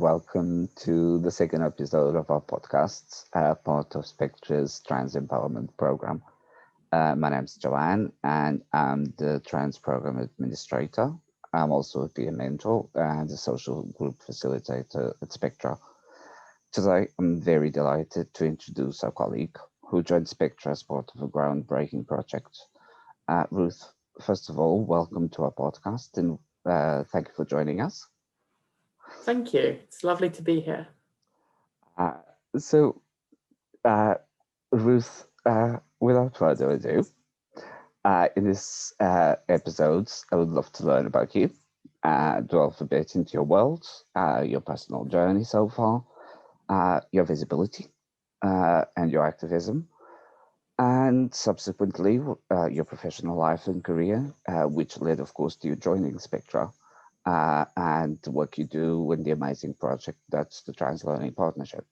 welcome to the second episode of our podcast, part of Spectra's Trans Empowerment Program. My name is Joanne, and I'm the Trans Program Administrator. I'm also a peer mentor and a social group facilitator at Spectra. Today, I'm very delighted to introduce our colleague who joined Spectra as part of a groundbreaking project. Ruth, first of all, welcome to our podcast, and thank you for joining us. Thank you. It's lovely to be here. Ruth, without further ado, in this episode, I would love to learn about you, delve a bit into your world, your personal journey so far, your visibility, and your activism, and subsequently your professional life and career, which led, of course, to you joining Spectra. And the work you do in the amazing project that's the Trans Learning Partnership.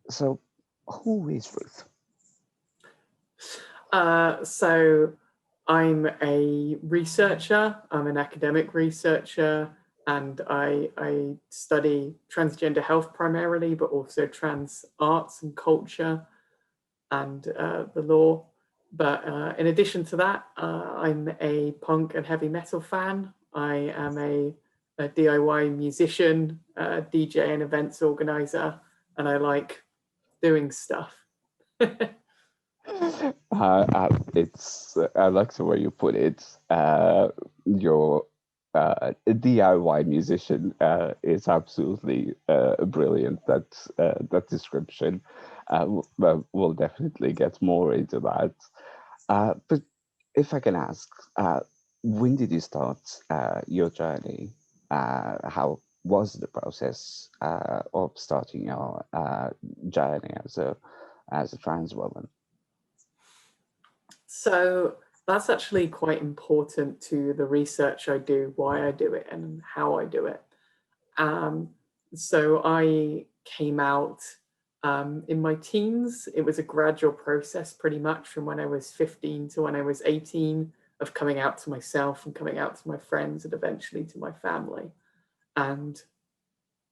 So who is Ruth? So I'm a researcher, I'm an academic researcher, and I study transgender health primarily, but also trans arts and culture and the law. But in addition to that, I'm a punk and heavy metal fan. I am a DIY musician, DJ and events organizer, and I like doing stuff. I like the way you put it. You're a DIY musician is absolutely brilliant. That description. We'll definitely get more into that. But if I can ask, when did you start your journey? How was the process of starting your journey as a trans woman? So that's actually quite important to the research I do, why I do it, and how I do it. So I came out in my teens. It was a gradual process, pretty much from when I was 15 to when I was 18, of coming out to myself and coming out to my friends and eventually to my family. And,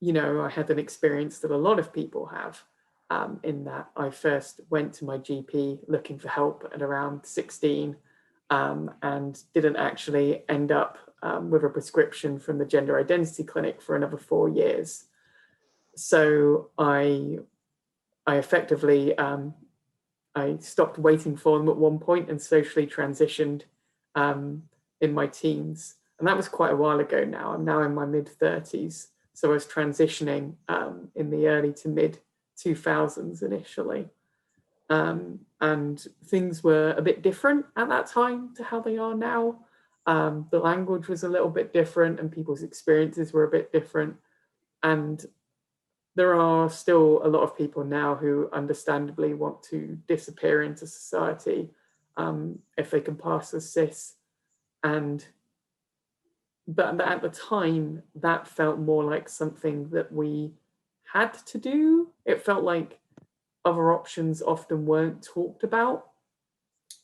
you know, I had an experience that a lot of people have. In that I first went to my GP looking for help at around 16 and didn't actually end up with a prescription from the gender identity clinic for another 4 years. So I effectively, I stopped waiting for them at one point and socially transitioned in my teens. And that was quite a while ago now. I'm now in my mid-30s. So I was transitioning in the early to mid 2000s initially. And things were a bit different at that time to how they are now. The language was a little bit different and people's experiences were a bit different. And there are still a lot of people now who understandably want to disappear into society if they can pass as cis. But at the time, that felt more like something that we had to do. It felt like other options often weren't talked about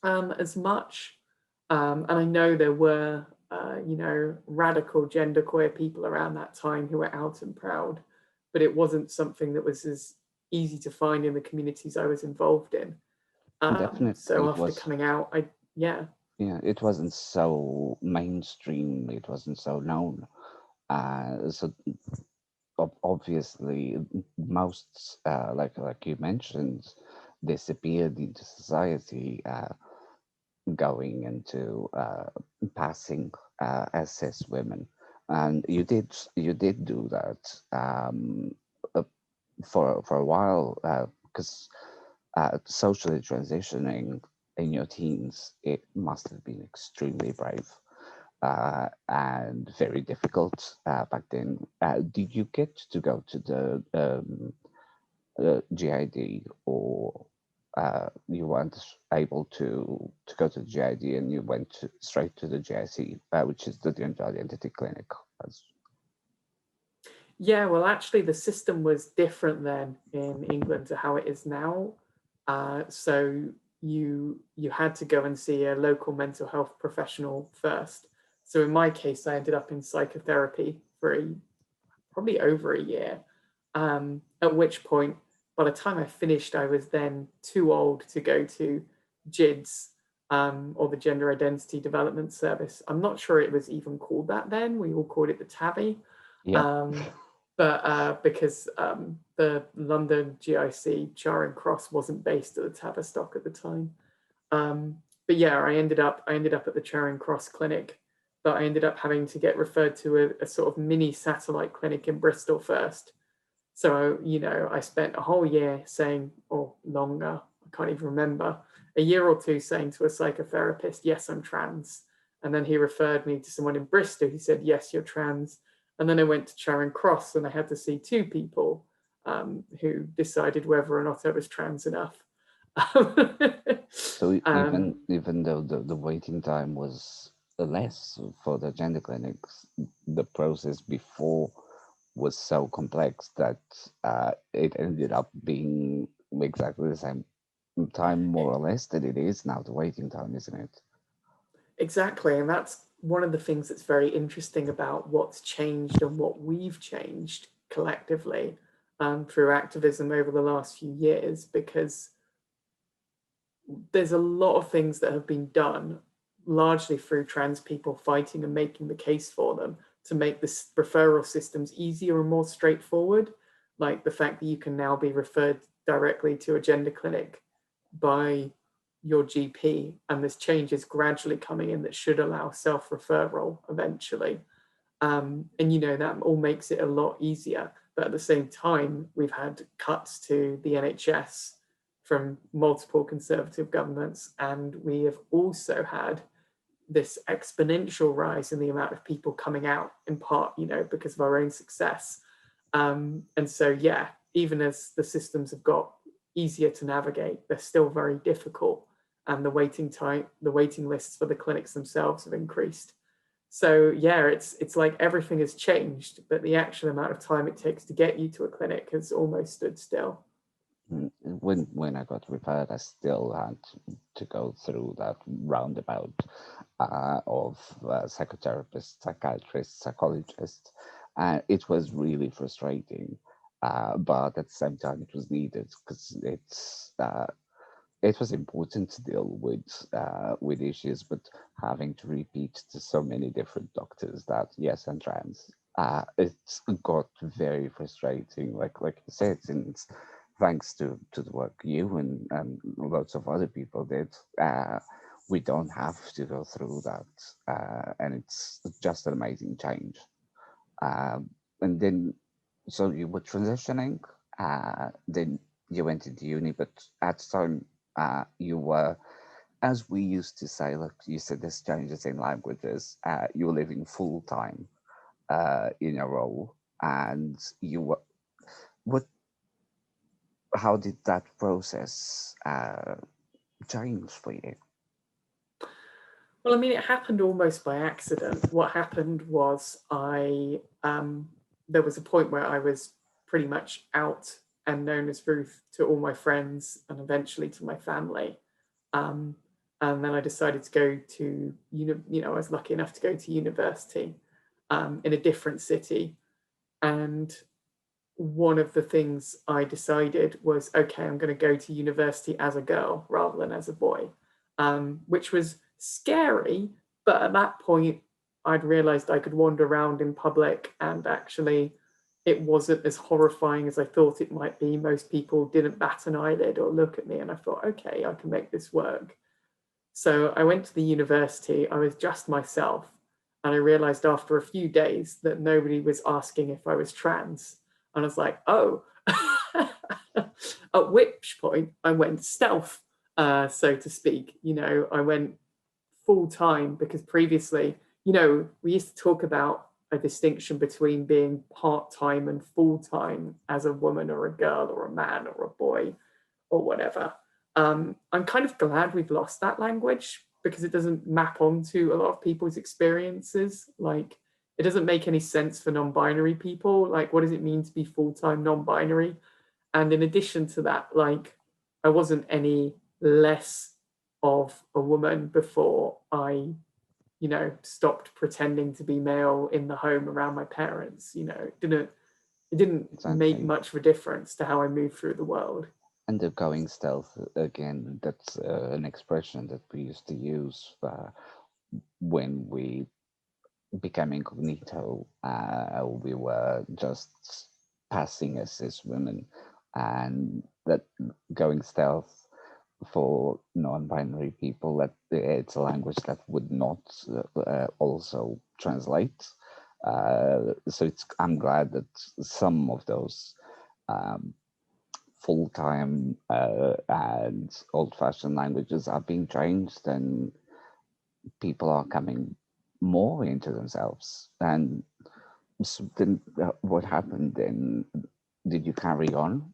as much. And I know there were, radical genderqueer people around that time who were out and proud, but it wasn't something that was as easy to find in the communities I was involved in. Definitely. So after coming out, it wasn't so mainstream. It wasn't so known. So obviously, most like you mentioned, disappeared into society, going into passing as cis women, and you did do that for a while, because socially transitioning in your teens, it must have been extremely brave. And very difficult back then. Did you get to go to the GID, or you weren't able to go to the GID and you went straight to the GIC, which is the Gender Identity Clinic? Yeah, well, actually, the system was different then in England to how it is now. So you had to go and see a local mental health professional first. So in my case, I ended up in psychotherapy for probably over a year. At which point, by the time I finished, I was then too old to go to GIDS, or the Gender Identity Development Service. I'm not sure it was even called that then. We all called it the TAVI. Yep. Um, but because the London GIC Charing Cross wasn't based at the Tavistock at the time. But yeah, I ended up at the Charing Cross clinic, but I ended up having to get referred to a sort of mini satellite clinic in Bristol first. So, I spent a whole year saying, or longer, I can't even remember, a year or two saying to a psychotherapist, yes, I'm trans. And then he referred me to someone in Bristol who said, yes, you're trans. And then I went to Charing Cross and I had to see two people who decided whether or not I was trans enough. So um, even though the waiting time was less for the gender clinics, the process before was so complex that it ended up being exactly the same time, more or less, that it is now, the waiting time, isn't it? exactly. And that's one of the things that's very interesting about what's changed and what we've changed collectively through activism over the last few years, because there's a lot of things that have been done largely through trans people fighting and making the case for them to make the referral systems easier and more straightforward. Like the fact that you can now be referred directly to a gender clinic by your GP, and there's changes gradually coming in that should allow self-referral eventually. And that all makes it a lot easier. But at the same time, we've had cuts to the NHS from multiple Conservative governments, and we have also had this exponential rise in the amount of people coming out, in part, because of our own success. And so, yeah, even as the systems have got easier to navigate, they're still very difficult, and the waiting lists for the clinics themselves have increased. So yeah, it's like everything has changed, but the actual amount of time it takes to get you to a clinic has almost stood still. When I got referred, I still had to go through that roundabout of psychotherapists, psychiatrists, psychologists, and it was really frustrating. But at the same time, it was needed because it was important to deal with issues, but having to repeat to so many different doctors that yes, I'm trans, it's got very frustrating. Like you said, since thanks to the work you and lots of other people did, we don't have to go through that, and it's just an amazing change. And then, so you were transitioning, then you went into uni, but at the time, you were, as we used to say, like you said, there's changes in languages, you were living full time in a role, and you were, what, how did that process change for you? Well, I mean, it happened almost by accident. What happened was there was a point where I was pretty much out and known as Ruth to all my friends and eventually to my family. Um, and then I decided to go to, I was lucky enough to go to university in a different city. And one of the things I decided was, okay, I'm going to go to university as a girl rather than as a boy, which was scary. But at that point, I'd realized I could wander around in public, and actually, it wasn't as horrifying as I thought it might be. Most people didn't bat an eyelid or look at me, and I thought, okay, I can make this work. So I went to the university, I was just myself, and I realized after a few days that nobody was asking if I was trans. And I was like, oh. At which point I went stealth, so to speak. I went full time because previously, we used to talk about a distinction between being part time and full time as a woman or a girl or a man or a boy or whatever. I'm kind of glad we've lost that language because it doesn't map onto a lot of people's experiences. Like, it doesn't make any sense for non-binary people. Like, what does it mean to be full-time non-binary? And in addition to that, like, I wasn't any less of a woman before I, stopped pretending to be male in the home around my parents. It didn't it didn't make exactly. much of a difference to how I moved through the world. And the going stealth again, that's an expression that we used to use when we became incognito. We were just passing as cis women, and that going stealth for non-binary people, that it's a language that would not also translate. So it's, I'm glad that some of those um, full-time and old-fashioned languages are being changed, and people are coming more into themselves. And so then, what happened then? Did you carry on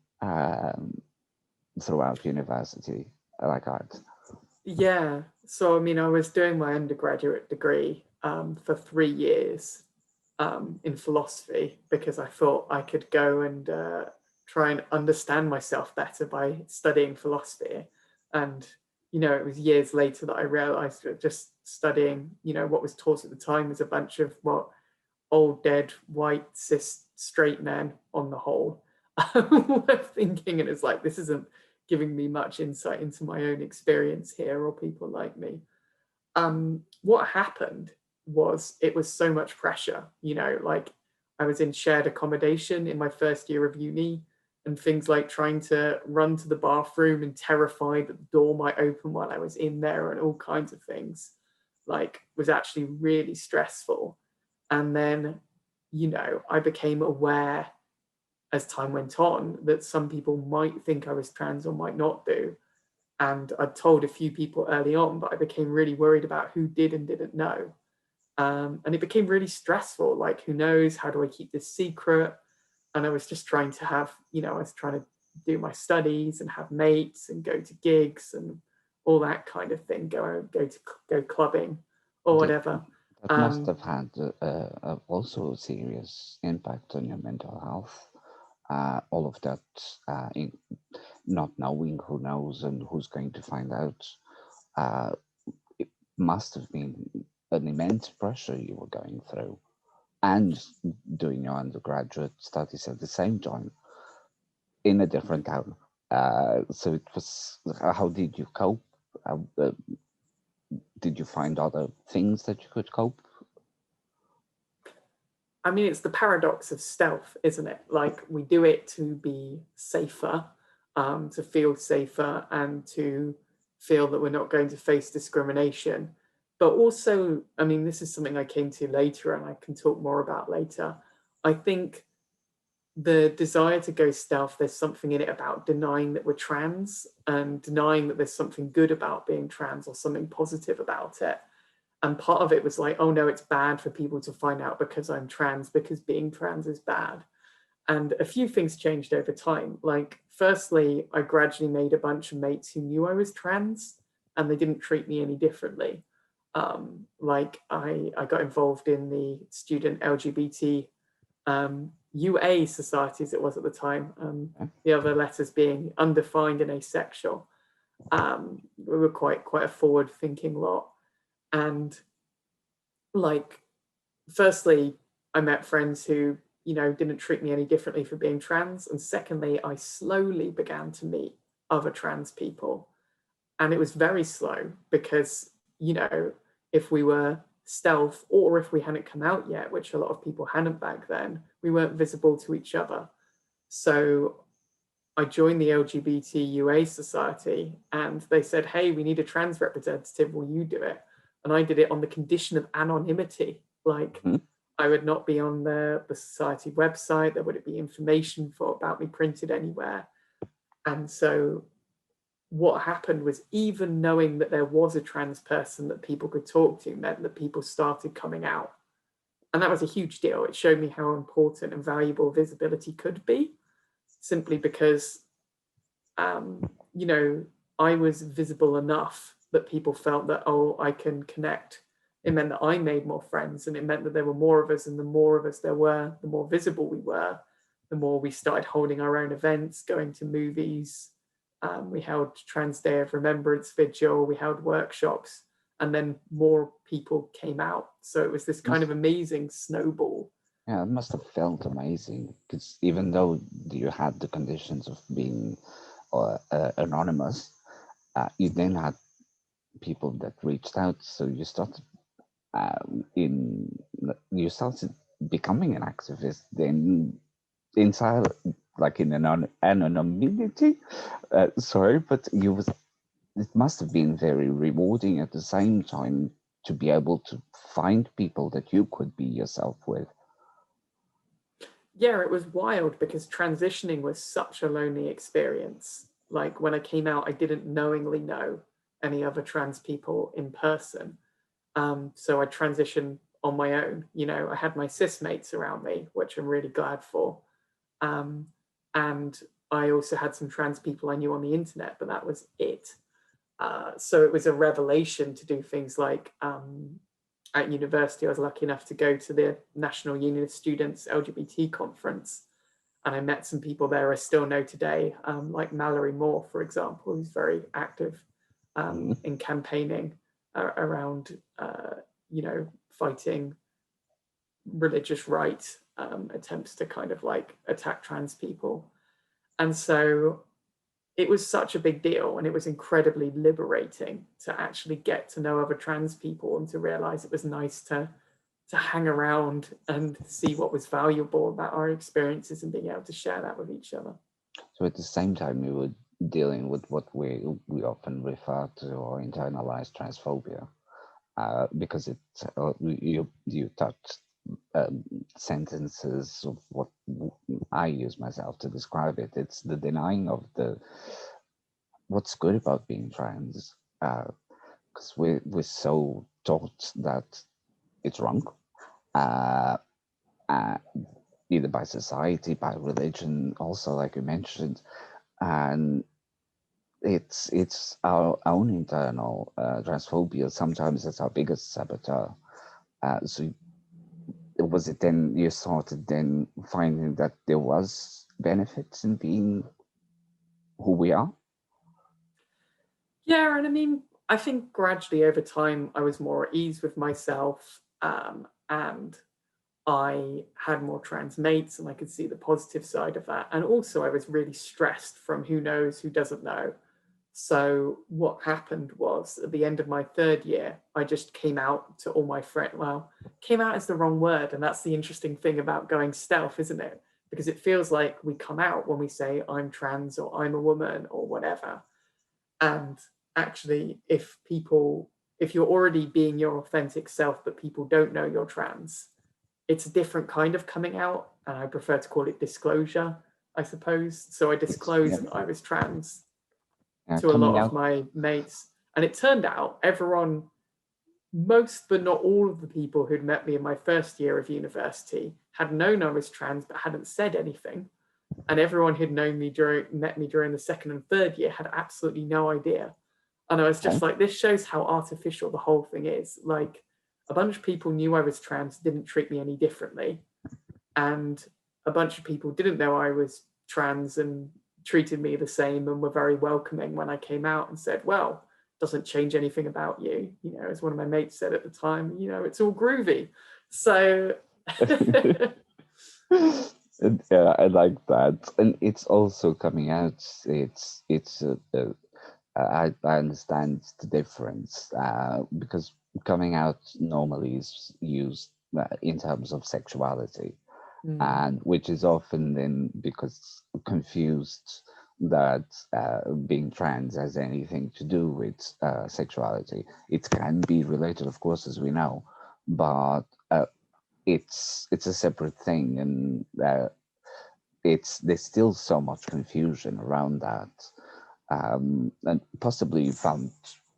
throughout university like that? Yeah. So, I mean, I was doing my undergraduate degree for 3 years in philosophy because I thought I could go and try and understand myself better by studying philosophy. And, it was years later that I realized that just studying, what was taught at the time was a bunch of what old, dead, white, cis, straight men on the whole were thinking. And it's like, this isn't giving me much insight into my own experience here or people like me. What happened was it was so much pressure, like I was in shared accommodation in my first year of uni, and things like trying to run to the bathroom and terrified that the door might open while I was in there and all kinds of things like was actually really stressful. And then, I became aware as time went on that some people might think I was trans or might not do. And I told a few people early on, but I became really worried about who did and didn't know. And it became really stressful. Like, who knows? How do I keep this secret? And I was just trying to have, I was trying to do my studies and have mates and go to gigs and all that kind of thing. Go clubbing or That, whatever. that must Um, have had also a serious impact on your mental health. All of that, in not knowing who knows and who's going to find out, uh, it must have been an immense pressure you were going through, and doing your undergraduate studies at the same time in a different town. So it was. How did you cope? Did you find other things that you could cope? I mean, it's the paradox of stealth, isn't it? Like, we do it to be safer, to feel safer, and to feel that we're not going to face discrimination. But also, I mean, this is something I came to later and I can talk more about later. I think the desire to go stealth, there's something in it about denying that we're trans and denying that there's something good about being trans or something positive about it. And part of it was like, oh no, it's bad for people to find out because I'm trans, because being trans is bad. And a few things changed over time. Like, firstly, I gradually made a bunch of mates who knew I was trans and they didn't treat me any differently. I got involved in the student LGBT UA society, as it was at the time, Yeah. the other letters being undefined and asexual. We were quite a forward thinking lot. And like, firstly, I met friends who, didn't treat me any differently for being trans. And secondly, I slowly began to meet other trans people. And it was very slow because, if we were stealth or if we hadn't come out yet, which a lot of people hadn't back then, we weren't visible to each other. So I joined the LGBT UA society and they said, hey, we need a trans representative. Will you do it? And I did it on the condition of anonymity. Like, Mhm. I would not be on the society website. There wouldn't be information about me printed anywhere. And so what happened was, even knowing that there was a trans person that people could talk to meant that people started coming out. And that was a huge deal. It showed me how important and valuable visibility could be, simply because um, you know, I was visible enough that people felt that, oh, I can connect. It meant that I made more friends, and it meant that there were more of us, and the more of us there were, the more visible we were, the more we started holding our own events, going to movies. We held Trans Day of Remembrance vigil, we held workshops, and then more people came out. So it was this kind Must of amazing snowball. Yeah, it must have felt amazing because even though you had the conditions of being anonymous, you then had people that reached out. So in you started becoming an activist then inside, like in anonymity. Sorry, but you was it must have been very rewarding at the same time to be able to find people that you could be yourself with. Yeah, it was wild because transitioning was such a lonely experience. Like when I came out, I didn't knowingly know any other trans people in person. So I transitioned on my own. You know, I had my cis mates around me, which I'm really glad for. Um, and I also had some trans people I knew on the internet, but that was it. So it was a revelation to do things like at university, I was lucky enough to go to the National Union of Students LGBT conference, and I met some people there I still know today, like Mallory Moore, for example, who's very active Mhm. in campaigning around, fighting religious right attempts to kind of like attack trans people. And so it was such a big deal, and it was incredibly liberating to actually get to know other trans people and to realize it was nice to hang around and see what was valuable about our experiences and being able to share that with each other. So at the same time, you were dealing with what we often refer to or internalized transphobia, because you touched sentences of what I use myself to describe it. It's the denying of the what's good about being trans, because we're so taught that it's wrong, uh, uh, either by society, by religion, also like you mentioned, and it's our own internal transphobia. Sometimes it's our biggest saboteur. So was it then you started then finding that there was benefits in being who we are? Yeah, and I mean, I think gradually over time, I was more at ease with myself, and I had more trans mates, and I could see the positive side of that. And also, I was really stressed from who knows, who doesn't know. So what happened was at the end of my third year, I just came out to all my friends. Well, came out is the wrong word. And that's the interesting thing about going stealth, isn't it? Because it feels like we come out when we say I'm trans or I'm a woman or whatever. And actually, if you're already being your authentic self, but people don't know you're trans, it's a different kind of coming out. And I prefer to call it disclosure, I suppose. So I It's yeah, disclosed that I was trans to a lot coming of out. my mates. And it turned out everyone, most but not all of the people who'd met me in my first year of university had known I was trans but hadn't said anything. And everyone who'd met me during the second and third year had absolutely no idea. And I was just Okay. like, this shows how artificial the whole thing is. Like, a bunch of people knew I was trans, didn't treat me any differently. And a bunch of people didn't know I was trans and treated me the same and were very welcoming when I came out and said, well, doesn't change anything about you. You know, as one of my mates said at the time, you know, it's all groovy. So Yeah, I like that, and it's also coming out. I understand the difference, because coming out normally is used in terms of sexuality, mm, and which is often then because confused that being trans has anything to do with sexuality. It can be related, of course, as we know, but it's a separate thing, and it's there's still so much confusion around that, and possibly you found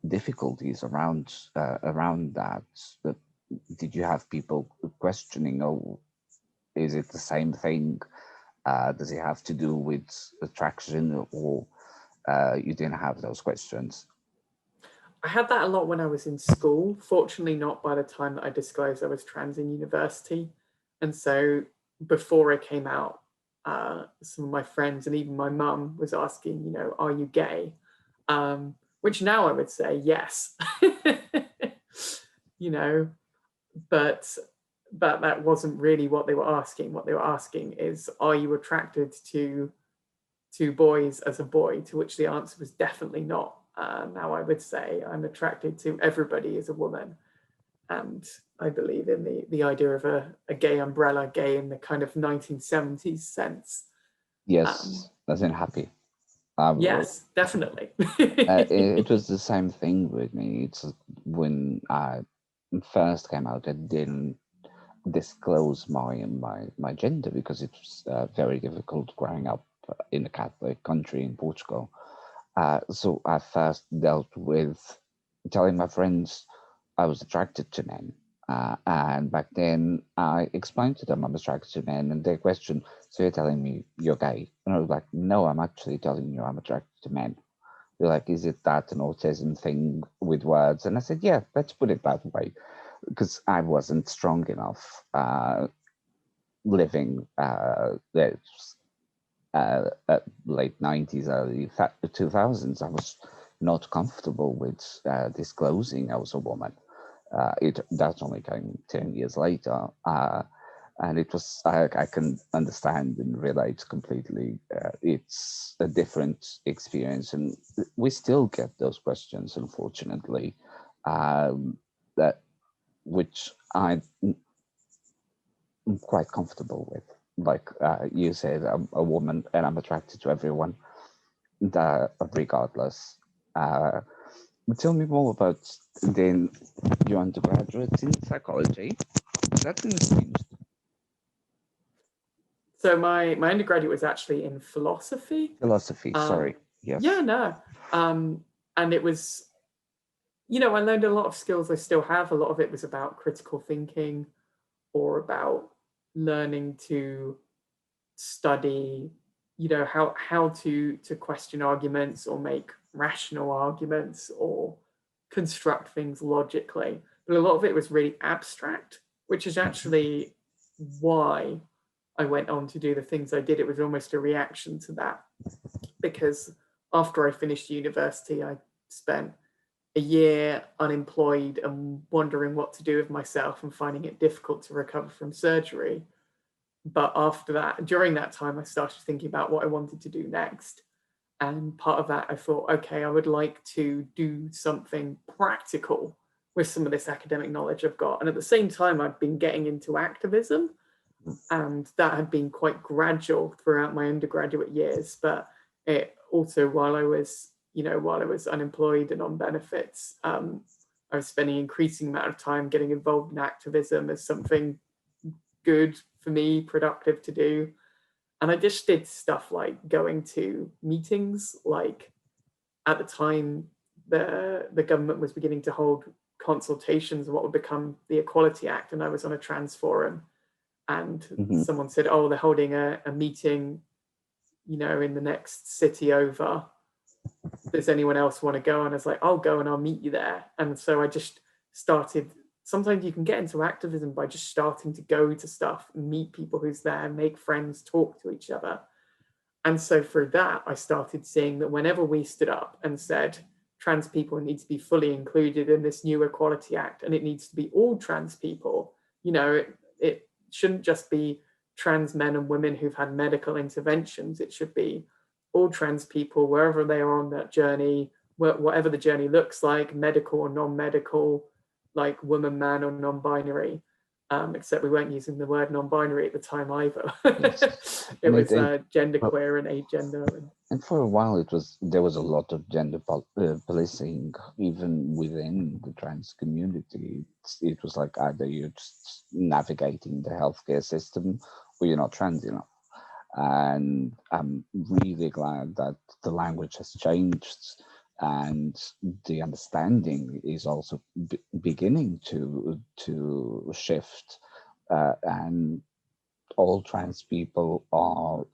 difficulties around that. But did you have people questioning, oh, is it the same thing? Does it have to do with attraction, or you didn't have those questions? I had that a lot when I was in school. Fortunately, not by the time that I disclosed I was trans in university. And so before I came out, some of my friends and even my mum was asking, you know, are you gay? Which now I would say yes, you know, but but that wasn't really what they were asking. What they were asking is, are you attracted to boys as a boy? To which the answer was definitely not. Now I would say I'm attracted to everybody as a woman, and I believe in the idea of a gay umbrella, gay in the kind of 1970s sense. Um, Yes, as in happy. Uh, yes, definitely. it was the same thing with me. It's when I first came out, I didn't disclose my gender because it was very difficult growing up in a Catholic country in Portugal. So I first dealt with telling my friends I was attracted to men. And back then I explained to them I'm attracted to men, and they questioned, so you're telling me you're gay? And I was like, no, I'm actually telling you I'm attracted to men. They're like, is it that an autism thing with words? And I said, yeah, let's put it that way, because I wasn't strong enough living the late 90s, early 2000s. I was not comfortable with disclosing I was a woman. That only came 10 years later. And it was, I can understand and relate completely. It's a different experience, and we still get those questions, unfortunately, that which I'm quite comfortable with. Like you said, I'm a woman and I'm attracted to everyone, regardless. Uh, Tell me more about then your undergraduate in psychology. That didn't seem So my undergraduate was actually in philosophy. philosophy. Sorry. Yeah, Yes. no. And it was, I learned a lot of skills I still have. A lot of it was about critical thinking, or about learning to study, how to question arguments or make rational arguments or construct things logically. But a lot of it was really abstract, which is actually why I went on to do the things I did. It was almost a reaction to that, because after I finished university, I spent a year unemployed and wondering what to do with myself and finding it difficult to recover from surgery. But after that, during that time, I started thinking about what I wanted to do next. And part of that, I thought, okay, I would like to do something practical with some of this academic knowledge I've got. And at the same time, I've been getting into activism, and that had been quite gradual throughout my undergraduate years. But it also, while I was unemployed and on benefits, I was spending an increasing amount of time getting involved in activism as something good for me, productive to do. And I just did stuff like going to meetings. Like, at the time, the government was beginning to hold consultations on what would become the Equality Act, and I was on a trans forum, and Mm-hmm. someone said, "Oh, they're holding a meeting, in the next city over. Does anyone else want to go?" And I was like, "I'll go and I'll meet you there." And so I just started. Sometimes you can get into activism by just starting to go to stuff, meet people who's there, make friends, talk to each other. And so through that, I started seeing that whenever we stood up and said trans people need to be fully included in this new Equality Act, and it needs to be all trans people, it shouldn't just be trans men and women who've had medical interventions. It should be all trans people, wherever they are on that journey, whatever the journey looks like, medical or non-medical, like woman, man, or non-binary. Except we weren't using the word non-binary at the time either. Yes. It And was but- genderqueer and agender. and for a while there was a lot of gender policing even within the trans community. It was like either you're just navigating the healthcare system or you're not trans enough. And I'm really glad that the language has changed and the understanding is also beginning to shift, and all trans people are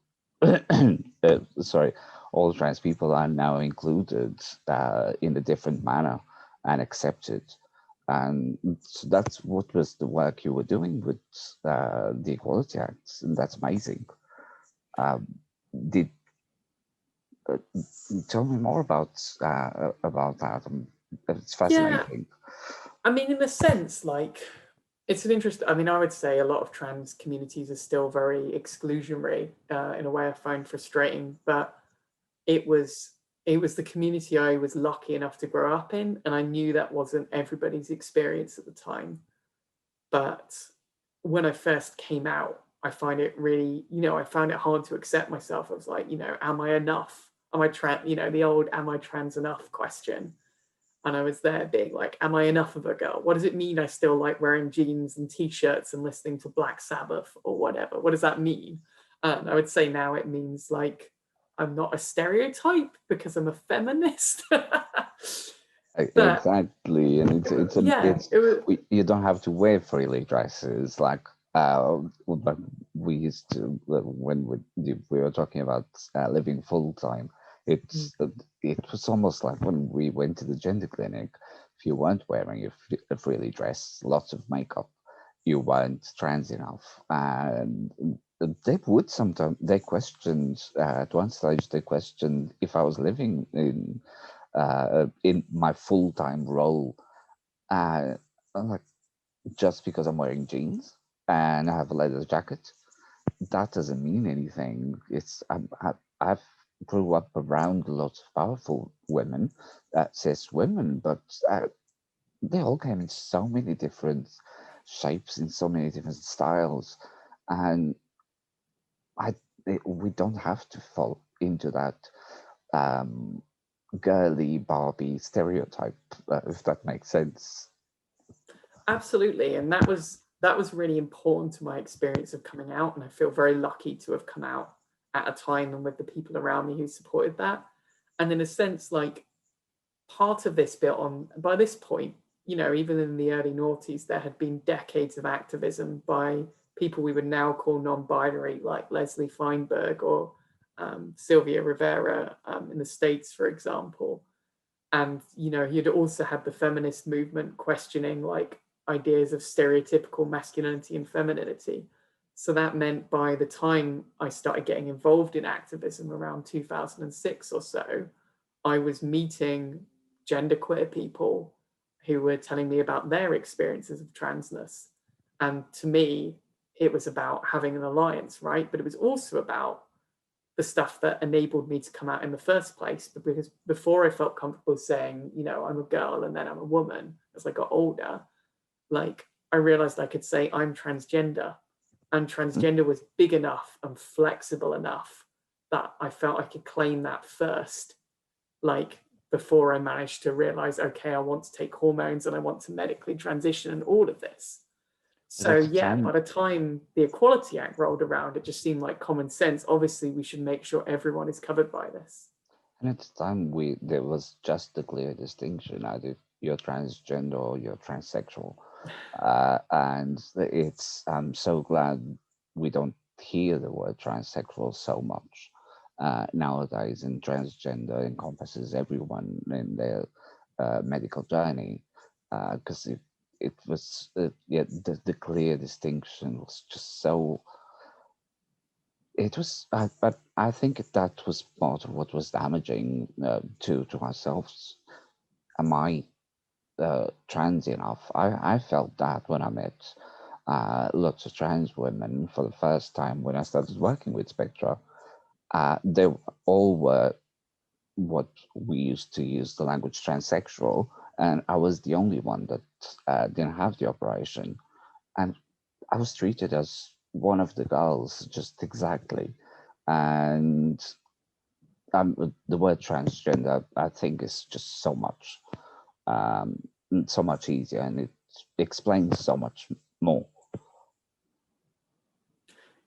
sorry, all trans people are now included in a different manner and accepted. And so that's what was the work you were doing with the Equality Act, and that's amazing. Um, did uh, Tell me more about that? It's Yeah, fascinating. I mean, in a sense, like, It's an interest. I mean, I would say a lot of trans communities are still very exclusionary in a way I find frustrating. But it was it was the community I was lucky enough to grow up in, and I knew that wasn't everybody's experience at the time. But when I first came out, I find it really, I found it hard to accept myself. I was like, am I enough? Am I trans? The old "am I trans enough" question. And I was there being like, am I enough of a girl? What does it mean I still like wearing jeans and t-shirts and listening to Black Sabbath or whatever? What does that mean? I would say now it means like I'm not a stereotype because I'm a feminist. But Exactly, and yeah, it was you don't have to wear frilly dresses like but we used to when we were talking about living full time. mm, It was almost like when we went to the gender clinic. If you weren't wearing a frilly dress, lots of makeup, you weren't trans enough, and they would sometimes they questioned at one stage they questioned if I was living in my full time role, uh, like just because I'm wearing jeans and I have a leather jacket, that doesn't mean anything. I've grew up around lots of powerful women, cis women, but they all came in so many different shapes, in so many different styles, and I we don't have to fall into that um, girly Barbie stereotype, if that makes sense. absolutely, and that was really important to my experience of coming out, and I feel very lucky to have come out at a time and with the people around me who supported that. And in a sense, like part of this built on, by this point, even in the early noughties, there had been decades of activism by people we would now call non-binary, like Leslie Feinberg or Sylvia Rivera in the States, for example. And you'd also had the feminist movement questioning like ideas of stereotypical masculinity and femininity. So that meant by the time I started getting involved in activism around 2006 or so, I was meeting genderqueer people who were telling me about their experiences of transness. And to me, it was about having an alliance, right? But it was also about the stuff that enabled me to come out in the first place. But because before I felt comfortable saying, I'm a girl and then I'm a woman, as I got older, like I realized I could say I'm transgender. And transgender was big enough and flexible enough that I felt I could claim that first, like before I managed to realize, okay, I want to take hormones and I want to medically transition and all of this. But So at the yeah, by time, the time the Equality Act rolled around, it just seemed like common sense. Obviously, we should make sure everyone is covered by this. and at the time, we there was just a clear distinction either you're transgender or you're transsexual, and it's I'm so glad we don't hear the word transsexual so much nowadays. And transgender encompasses everyone in their medical journey, because it was yeah the clear distinction was just so it was, but I think that was part of what was damaging to ourselves. Am I trans enough? I felt that when I met lots of trans women for the first time when I started working with Spectra. They all were what we used to use the language transsexual, and I was the only one that didn't have the operation, and I was treated as one of the girls, just exactly. And the word transgender, I think, is just um, so much easier, and it explains so much more.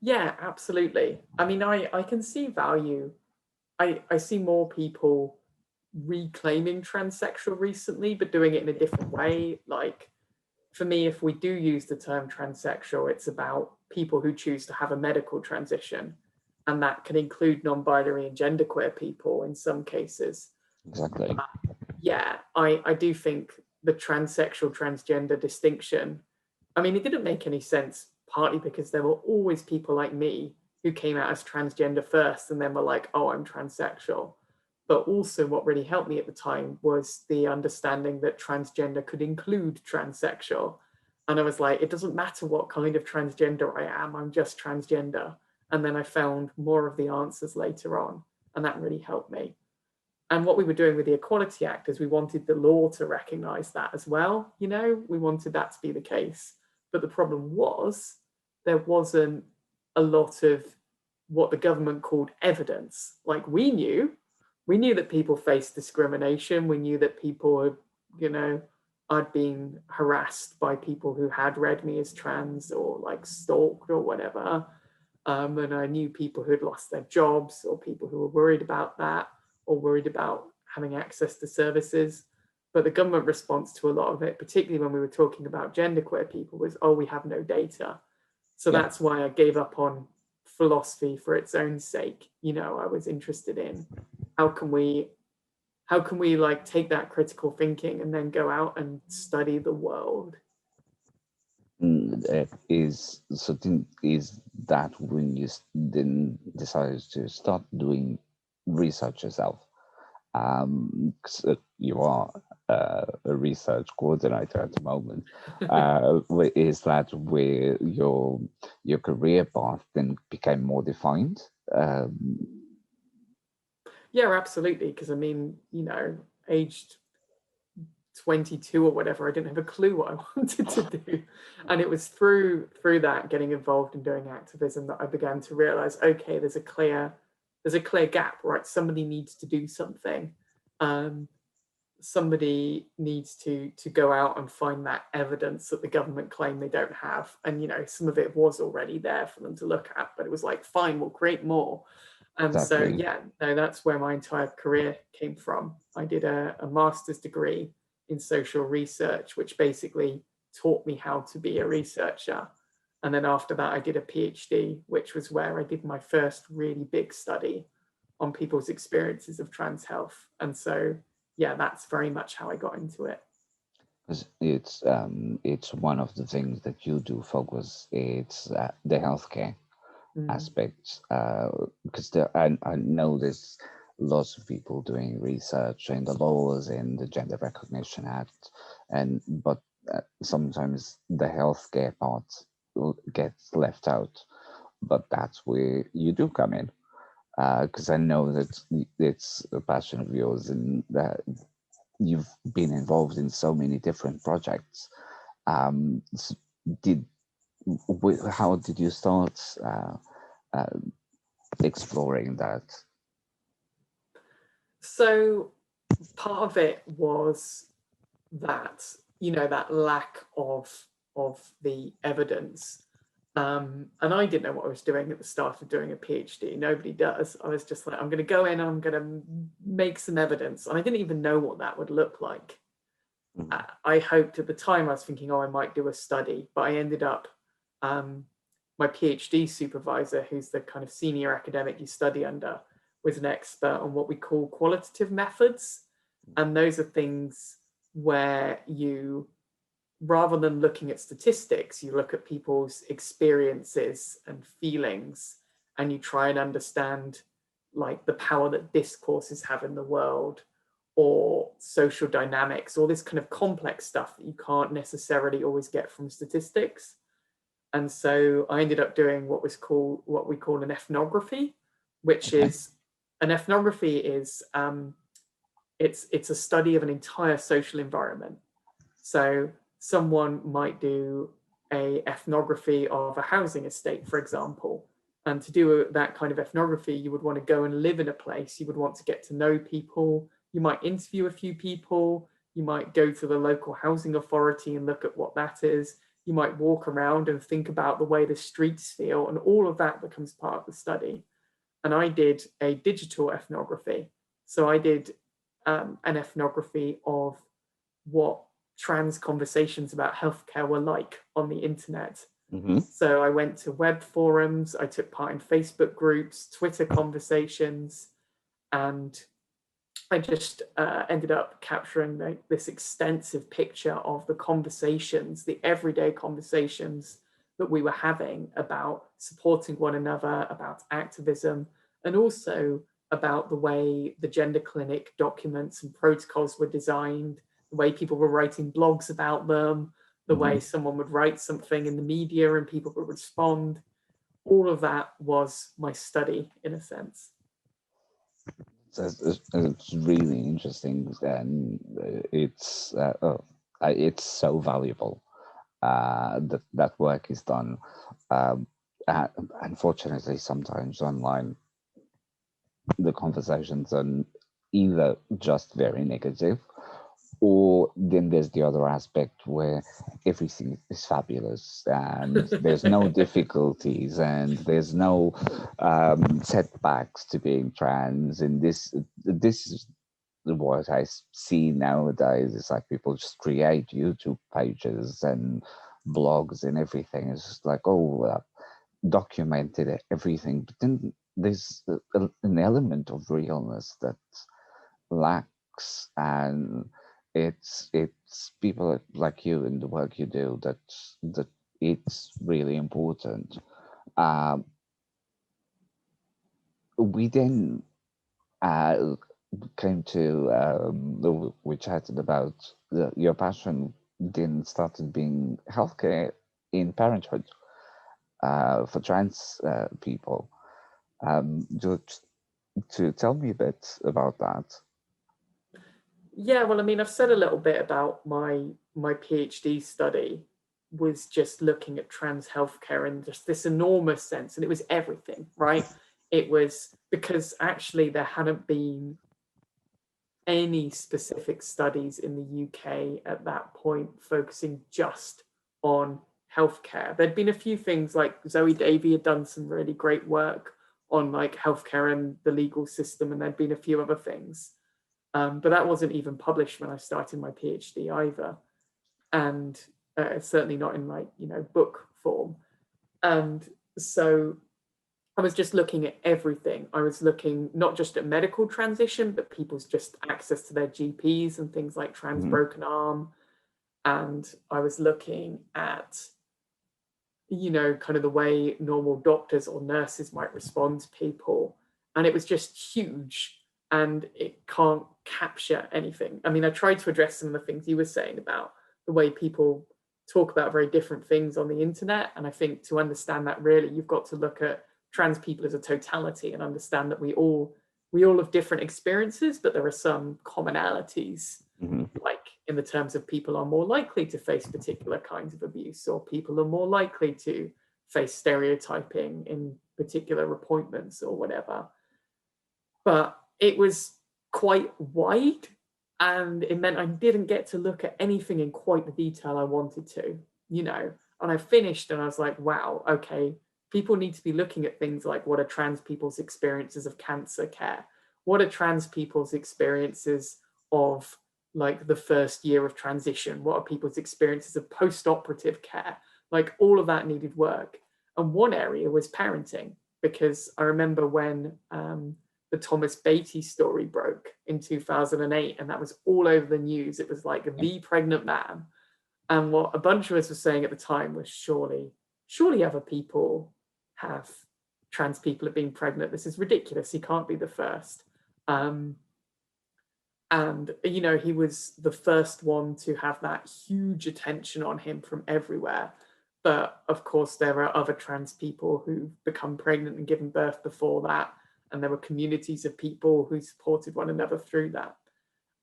Yeah, absolutely. I mean, I can see value. I see more people reclaiming transsexual recently, but doing it in a different way. Like for me, if we do use the term transsexual, it's about people who choose to have a medical transition. And that can include non binary and genderqueer people in some cases. Exactly. Yeah, I do think the transsexual transgender distinction, I mean, it didn't make any sense, partly because there were always people like me who came out as transgender first and then were like, oh, I'm transsexual. But also, what really helped me at the time was the understanding that transgender could include transsexual. And I was like, it doesn't matter what kind of transgender I am, I'm just transgender. And then I found more of the answers later on, and that really helped me. And what we were doing with the Equality Act is we wanted the law to recognize that as well. You know, we wanted that to be the case. But the problem was there wasn't a lot of what the government called evidence. Like we knew that people faced discrimination. We knew that people had, you know, I'd been harassed by people who had read me as trans or like stalked or whatever. And I knew people who had lost their jobs or people who were worried about that or worried about having access to services. But the government response to a lot of it, particularly when we were talking about genderqueer people, was, oh, we have no data. So Yeah. that's why I gave up on philosophy for its own sake. You know, I was interested in how can we like take that critical thinking and then go out and study the world. Is that when you then decided to start doing research yourself? 'Cause, you are a research coordinator at the moment. Is that where your career path then became more defined? Yeah, absolutely. Because I mean, you know, aged 22 or whatever, I didn't have a clue what I wanted to do. And it was through that, getting involved in doing activism, that I began to realize, okay, there's a clear gap, right? Somebody needs to do something. Um, somebody needs to go out and find that evidence that the government claim they don't have. And you know, some of it was already there for them to look at, but it was like, fine, we'll create more. And so Exactly. yeah, no, that's where my entire career came from. I did a master's degree in social research, which basically taught me how to be a researcher. And then after that, I did a PhD, which was where I did my first really big study on people's experiences of trans health. And so yeah, that's very much how I got into it. Because it's one of the things that you do focus. It's the healthcare Mm. aspects. Because I know there's lots of people doing research in the laws in the Gender Recognition Act, but sometimes the healthcare part gets left out. But that's where you do come in. Because I know that it's a passion of yours, and that you've been involved in so many different projects. S- did how did you start uh, exploring that? So part of it was that, you know, that lack of the evidence. And I didn't know what I was doing at the start of doing a PhD. Nobody does. I was just like, I'm going to go in and I'm going to make some evidence. And I didn't even know what that would look like. Mhm. I hoped at the time, I was thinking, oh, I might do a study, but I ended up, um, my PhD supervisor, who's the kind of senior academic you study under, was an expert on what we call qualitative methods. And those are things where you, rather than looking at statistics, you look at people's experiences and feelings, and you try and understand like the power that discourses have in the world, or social dynamics, all this kind of complex stuff that you can't necessarily always get from statistics. And so I ended up doing what we call an ethnography, which Okay. is an ethnography is it's a study of an entire social environment. So someone might do a ethnography of a housing estate, for example. And to do that kind of ethnography, you would want to go and live in a place. You would want to get to know people. You might interview a few people. You might go to the local housing authority and look at what that is. You might walk around and think about the way the streets feel, and all of that becomes part of the study. And I did a digital ethnography. So I did an ethnography of what trans conversations about healthcare were like on the internet. Hmm. So I went to web forums, I took part in Facebook groups, Twitter conversations, and I just ended up capturing this extensive picture of the conversations, the everyday conversations that we were having about supporting one another, about activism, and also about the way the gender clinic documents and protocols were designed, the way people were writing blogs about them, the way Mhm. someone would write something in the media and people would respond. All of that was my study in a sense. So it's really interesting, and it's so valuable that that work is done. Um, uh, Unfortunately, sometimes online the conversations are either just very negative, or then there's the other aspect where everything is fabulous and there's no difficulties and there's no setbacks to being trans. And this is what I see nowadays. It's like people just create YouTube pages and blogs and everything. It's just like, oh, documented everything, but then there's an element of realness that lacks, and it's people like you and the work you do that it's really important. Um, we then uh, came to we chatted about your passion then started being healthcare in parenthood for trans people. Just to tell me a bit about that. Yeah, well, I mean, I've said a little bit about my PhD study was just looking at trans healthcare in just this enormous sense, and it was everything, right? It was because actually there hadn't been any specific studies in the UK at that point focusing just on healthcare. There'd been a few things like Zoe Davy had done some really great work on like healthcare and the legal system, and there'd been a few other things. But that wasn't even published when I started my PhD either, and certainly not in like book form. And so I was just looking at everything. I was looking not just at medical transition, but people's just access to their GPs and things like trans Hmm. broken arm. And I was looking at, kind of the way normal doctors or nurses might respond to people. And it was just huge and it can't capture anything. I mean, I tried to address some of the things you were saying about the way people talk about very different things on the internet. And I think to understand that really, you've got to look at trans people as a totality and understand that we all have different experiences, but there are some commonalities, Hmm. like in the terms of people are more likely to face particular kinds of abuse, or people are more likely to face stereotyping in particular appointments or whatever. But it was quite wide, and it meant I didn't get to look at anything in quite the detail I wanted to, you know. And I finished and I was like, wow, okay, people need to be looking at things like what are trans people's experiences of cancer care? What are trans people's experiences of like the first year of transition? What are people's experiences of post-operative care? Like all of that needed work. And one area was parenting, because I remember when the Thomas Beatty story broke in 2008, and that was all over the news. It was like the pregnant man. And what a bunch of us were saying at the time was surely other people have trans people have been pregnant. This is ridiculous. He can't be the first. Um, and he was the first one to have that huge attention on him from everywhere. But of course, there are other trans people who've become pregnant and given birth before that, and there were communities of people who supported one another through that.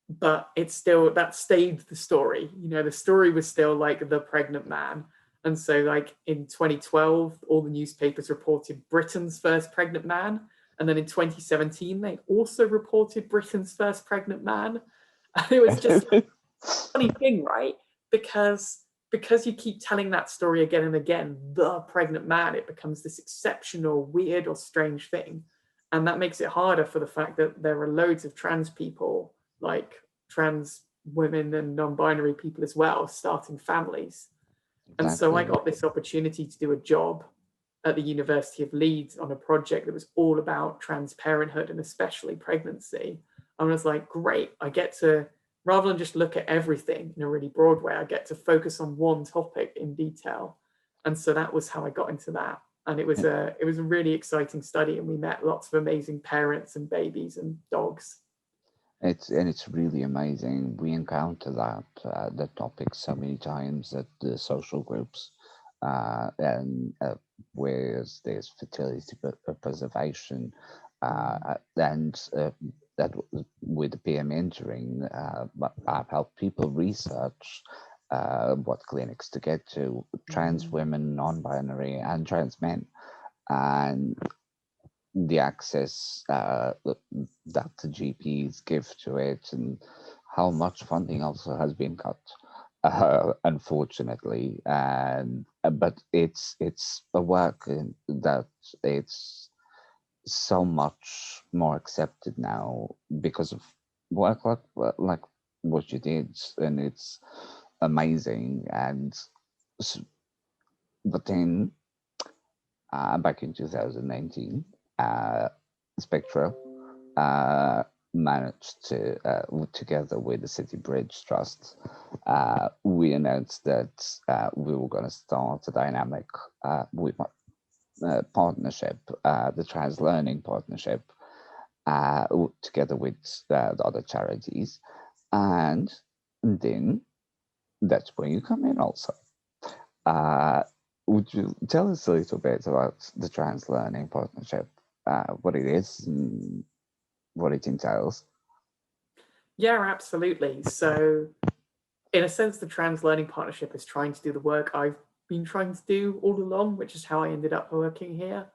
But it's still, that stayed the story. The story was still like the pregnant man. And so like in 2012, all the newspapers reported Britain's first pregnant man. And then in 2017, they also reported Britain's first pregnant man. And it was just like a funny thing, right? Because you keep telling that story again and again, the pregnant man, it becomes this exceptional, weird, or strange thing. And that makes it harder for the fact that there are loads of trans people, like trans women and non-binary people as well, starting families. And so I Exactly. got this opportunity to do a job at the University of Leeds on a project that was all about trans parenthood and especially pregnancy. And I was like, great, I get to, rather than just look at everything in a really broad way, I get to focus on one topic in detail. And so that was how I got into that. And it was a really exciting study, and we met lots of amazing parents and babies and dogs. It's really amazing. We encounter that topic so many times at the social groups, and where there's fertility preservation, and that with the peer mentoring, I've helped people research what clinics to get to, trans Mm. women, non-binary, and trans men, and the access that the GPs give to it, and how much funding also has been cut, unfortunately. And but it's a work that it's so much more accepted now because of work like what you did, and it's amazing. And but then back in 2019, uh, Spectra uh, managed to, together with the City Bridge Trust, we announced that we were going to start a dynamic partnership, the Trans Learning Partnership, together with the other charities. And then that's where you come in also. Uh, would you tell us a little bit about the Trans Learning Partnership, what it is and what it entails? Yeah, absolutely. So, in a sense, the Trans Learning Partnership is trying to do the work I've been trying to do all along, which is how I ended up working here.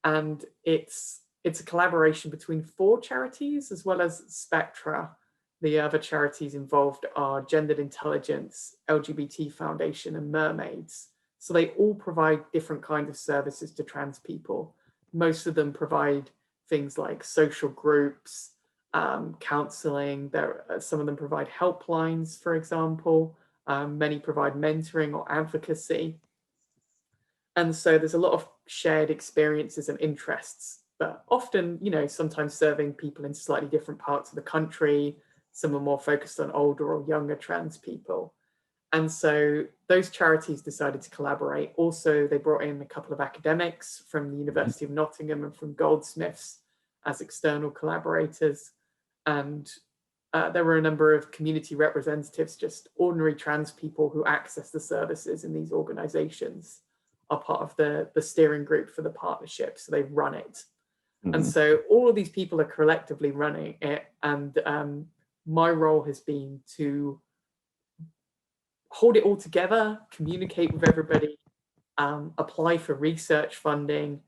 And it's a collaboration between four charities as well as Spectra. The other charities involved are Gendered Intelligence, LGBT Foundation, and Mermaids. So they all provide different kinds of services to trans people. Most of them provide things like social groups, counseling. Some of them provide helplines, for example. Many provide mentoring or advocacy. And so there's a lot of shared experiences and interests, but often, sometimes serving people in slightly different parts of the country. Some are more focused on older or younger trans people. And so those charities decided to collaborate. Also, they brought in a couple of academics from the Mhm. University of Nottingham and from Goldsmiths as external collaborators. And there were a number of community representatives, just ordinary trans people who access the services in these organizations, are part of the steering group for the partnership. So they run it. And Mhm. so all of these people are collectively running it. And my role has been to hold it all together, communicate with everybody, apply for research funding,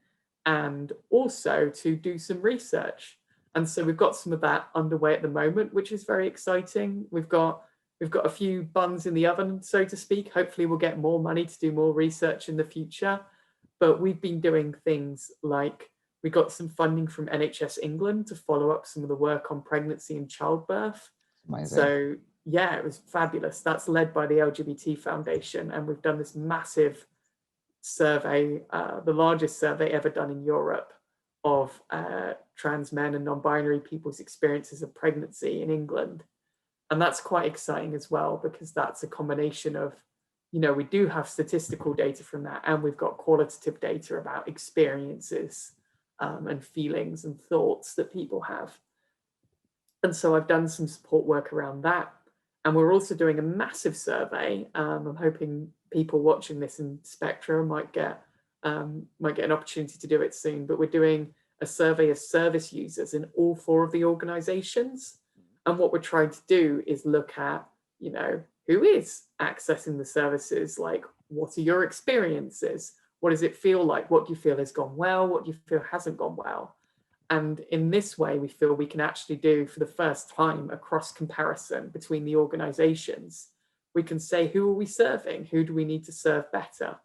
and also to do some research. And so we've got some of that underway at the moment, which is very exciting. We've got a few buns in the oven, so to speak. Hopefully, we'll get more money to do more research in the future. But we've been doing things like we got some funding from NHS England to follow up some of the work on pregnancy and childbirth. Amazing. So yeah, it was fabulous. That's led by the LGBT Foundation, and we've done this massive survey, the largest survey ever done in Europe of trans men and non-binary people's experiences of pregnancy in England. And that's quite exciting as well, because that's a combination of, we do have statistical data from that, and we've got qualitative data about experiences and feelings and thoughts that people have. And so I've done some support work around that. And we're also doing a massive survey. I'm hoping people watching this in Spectra might get an opportunity to do it soon. But we're doing a survey of service users in all four of the organizations. And what we're trying to do is look at, who is accessing the services? Like, what are your experiences? What does it feel like? What do you feel has gone well? What do you feel hasn't gone well? And in this way, we feel we can actually do, for the first time, a cross comparison between the organizations. We can say, who are we serving? Who do we need to serve better?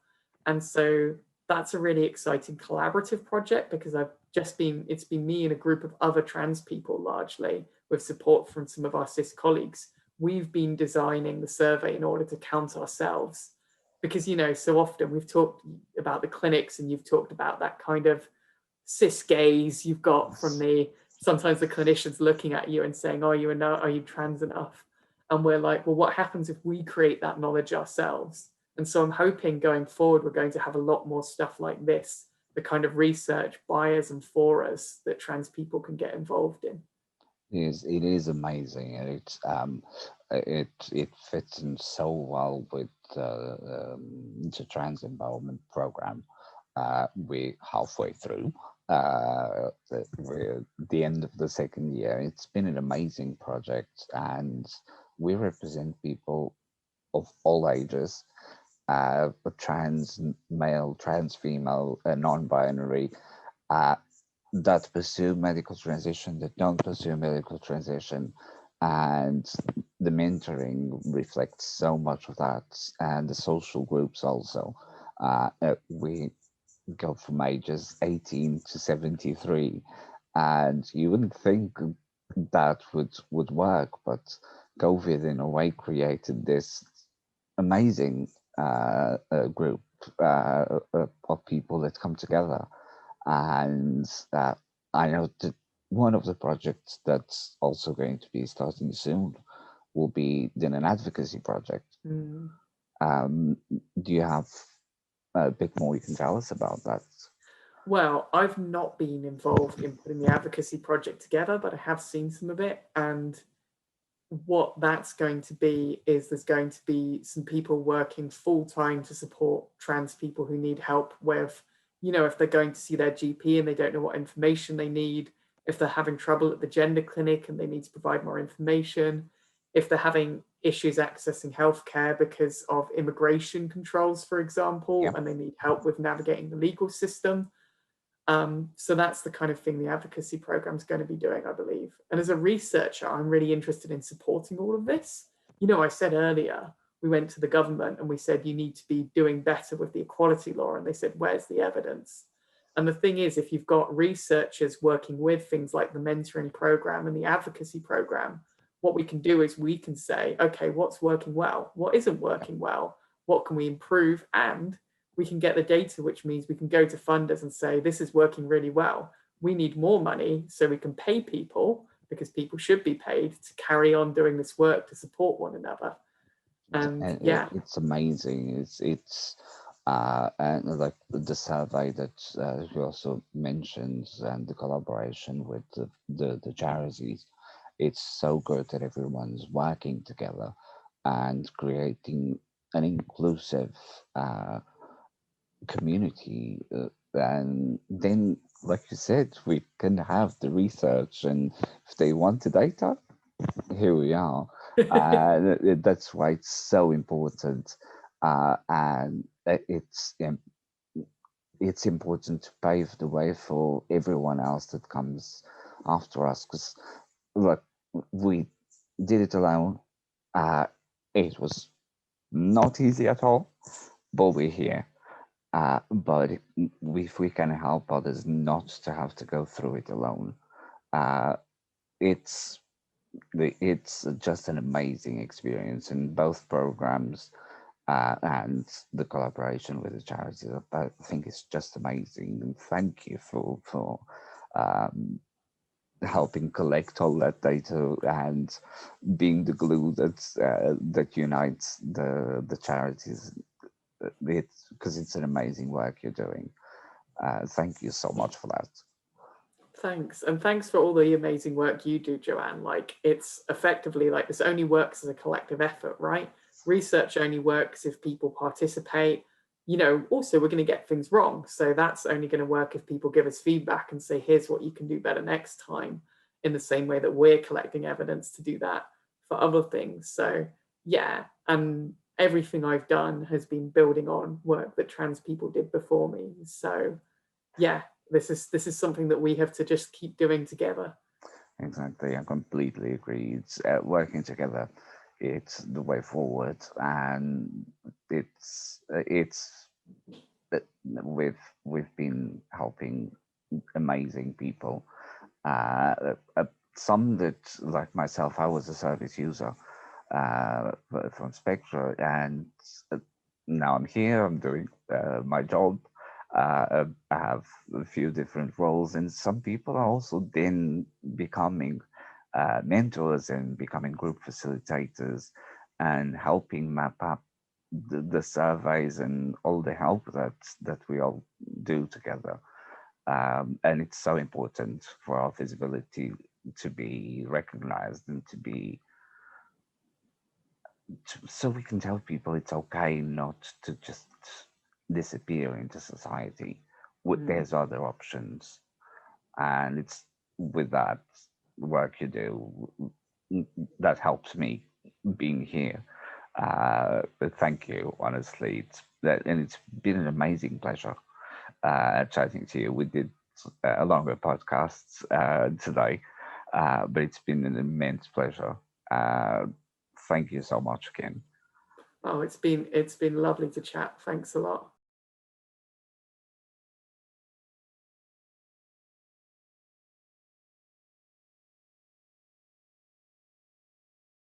And so that's a really exciting collaborative project, because it's been me and a group of other trans people, largely with support from some of our cis colleagues. We've been designing the survey in order to count ourselves. Because, so often we've talked about the clinics, and you've talked about that kind of cis gaze you've got from Yes. sometimes the clinicians looking at you and saying, are you trans enough? And we're like, well, what happens if we create that knowledge ourselves? And so I'm hoping going forward, we're going to have a lot more stuff like this, the kind of research by us and for us that trans people can get involved in. It is amazing, and it fits in so well with the trans empowerment program. We're halfway through. We're at the end of the second year. It's been an amazing project, and we represent people of all ages, trans male, trans female, non-binary, uh, that pursue medical transition, that don't pursue medical transition. And the mentoring reflects so much of that, and the social groups also. We go from ages 18 to 73, and you wouldn't think that would work, but COVID in a way created this amazing group of people that come together. And I know that one of the projects that's also going to be starting soon will be then an advocacy project. Mm. Um, do you have a bit more you can tell us about that? Well, I've not been involved in putting the advocacy project together, but I have seen some of it. And what that's going to be is there's going to be some people working full time to support trans people who need help with, if they're going to see their GP and they don't know what information they need, if they're having trouble at the gender clinic and they need to provide more information, if they're having issues accessing healthcare because of immigration controls, for example, Yeah, and they need help with navigating the legal system. So that's the kind of thing the advocacy program is going to be doing, I believe. And as a researcher, I'm really interested in supporting all of this. I said earlier, we went to the government and we said, you need to be doing better with the equality law. And they said, where's the evidence? And the thing is, if you've got researchers working with things like the mentoring program and the advocacy program, what we can do is we can say, okay, what's working well? What isn't working well? What can we improve? And we can get the data, which means we can go to funders and say, this is working really well. We need more money so we can pay people, because people should be paid to carry on doing this work to support one another. And and yeah. it's amazing. It's and like the survey that you also mentioned, and the collaboration with the charities. It's so good that everyone's working together and creating an inclusive uh, community. And then, like you said, we can have the research, and if they want the data, here we are. That's why it's so important, and it's important to pave the way for everyone else that comes after us. Because look, we did it alone. Uh, it was not easy at all, but we're here. But if we can help others not to have to go through it alone, uh, it's it's just an amazing experience in both programs, and the collaboration with the charities. I think it's just amazing, and thank you for um, helping collect all that data and being the glue that unites the charities. It's because it's an amazing work you're doing. Thank you so much for that. Thanks. And thanks for all the amazing work you do, Joanne. Like, it's effectively like this only works as a collective effort, right? Research only works if people participate. Also, we're going to get things wrong. So that's only going to work if people give us feedback and say, here's what you can do better next time, in the same way that we're collecting evidence to do that for other things. So, yeah. And everything I've done has been building on work that trans people did before me. So, yeah, this is something that we have to just keep doing together. Exactly, I completely agree. It's working together. It's the way forward, and it's we've been helping amazing people. Some that, like myself, I was a service user from Spectra, and uh, now I'm here. I'm doing my job. I have a few different roles, and some people are also then becoming mentors and becoming group facilitators and helping map up the surveys and all the help that we all do together. And it's so important for our visibility. to be recognized and so we can tell people it's okay not to just disappear into society. Mm. There's other options, and it's with that work you do that helps me being here. But thank you, honestly. It's been an amazing pleasure chatting to you. We did a longer podcast today, but it's been an immense pleasure. Uh, Thank you so much again. Oh, it's been lovely to chat. Thanks a lot.